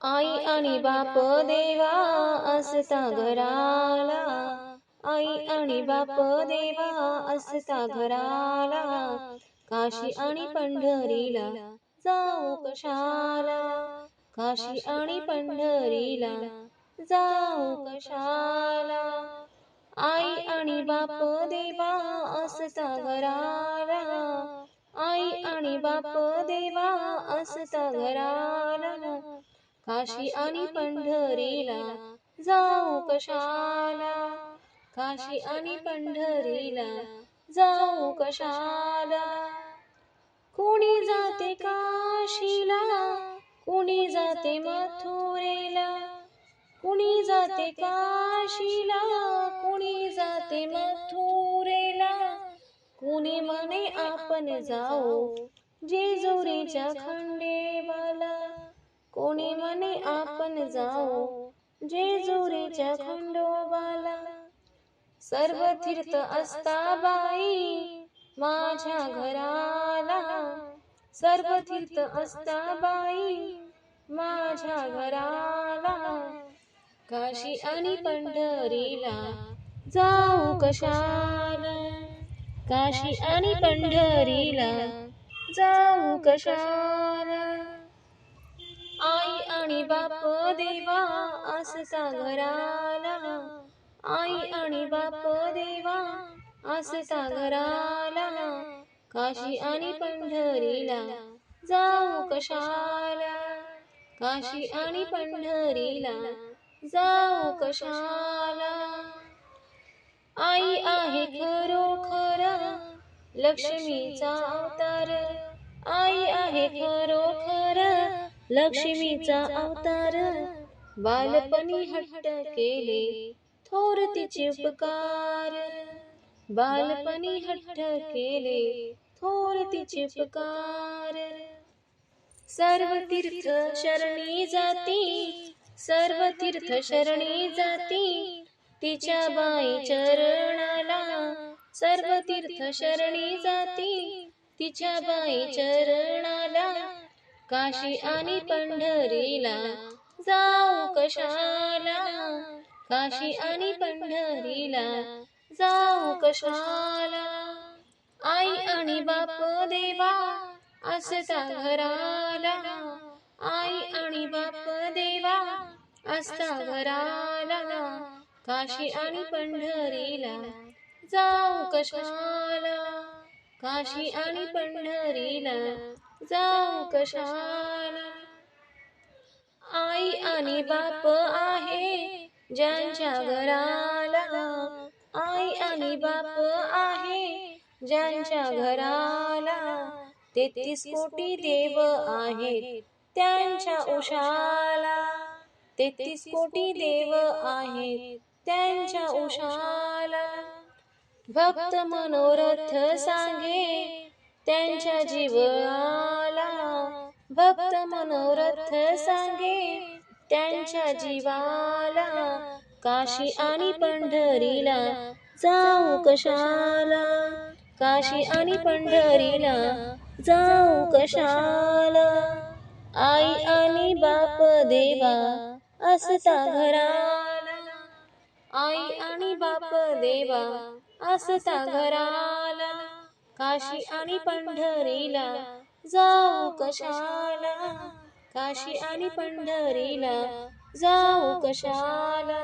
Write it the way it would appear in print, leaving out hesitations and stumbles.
आई आणि बाप देवा असता घराला, आई आणि बाप देवा असता घराला, काशी आणि पंढरीला जाऊ कशाला, काशी आणि पंढरीला जाऊ कशाला. आई आणि बाप देवा असता घराला, आई आणि बाप देवा असता घराला, काशी आणि पंढरीला जाऊ कशाला, काशी आणि पंढरीला जाऊ कशाला. कोणी जाते काशीला, कोणी जाते मथुरेला, कोणी जाते काशीला, कोणी जाते मथुरेला, कोणी म्हणे आपण जाऊ जेजुरीच्या खंडोबाला, कोणी म्हणे आपण जाऊ जेजुरीच्या खंडोबाला. सर्व तीर्थ असता बाई माझ्या घराला, सर्व तीर्थ असता बाई माझ्या घराला, काशी आणि पंढरीला जाऊ कशाला, काशी आणि पंढरीला जाऊ कशाला. आई आणि बाप देवा असता घराला, आई आणि बाप देवा असता घराला, काशी आणि पंढरीला जाऊ कशाला, काशी आणि पंढरीला जाऊ कशाला. आई आहे खरोखर लक्ष्मीचा अवतार, आई आहे खरोखर लक्ष्मीचा अवतार, बालपणी हट्ट केले थोर तिचे उपकार, बालपणी हट्ट केले थोर तिचे उपकार. सर्व तीर्थ शरणी जाती, सर्व तीर्थ शरणी जाती तिच्या बाई चरणाला, सर्व तीर्थ शरणी जाती तिच्या बाई चरणाला, काशी आणि पंढरीला जाऊ कशाला, काशी आणि पंढरीला जाऊ कशाला. आई आणि बाप देवा असता घराला, आई आणि बाप देवा असता घराला, काशी आणि पंढरीला जाऊ कशाला, काशी आणि पंढरीला जाऊ कशाला. आई आणि बाप आहे ज्यांच्या घराला, आई आणि बाप आहे ज्यांच्या घराला, 33 कोटी देव आहेत त्यांच्या उशाला, 33 कोटी देव आहेत त्यांच्या उशाला. भक्त मनोरथ सांगे त्यांच्या जीवाला, भक्त मनोरथ सांगे त्यांच्या जीवाला, काशी आणि पंढरीला जाऊ कशाला, काशी आणि पंढरीला जाऊ कशाला. आई आणि बाप देवा असता घराला, आई आणि बाप देवा असता घराला, काशी आणि पंढरीला जाऊ कशाला, काशी आणि पंढरीला जाऊ कशाला.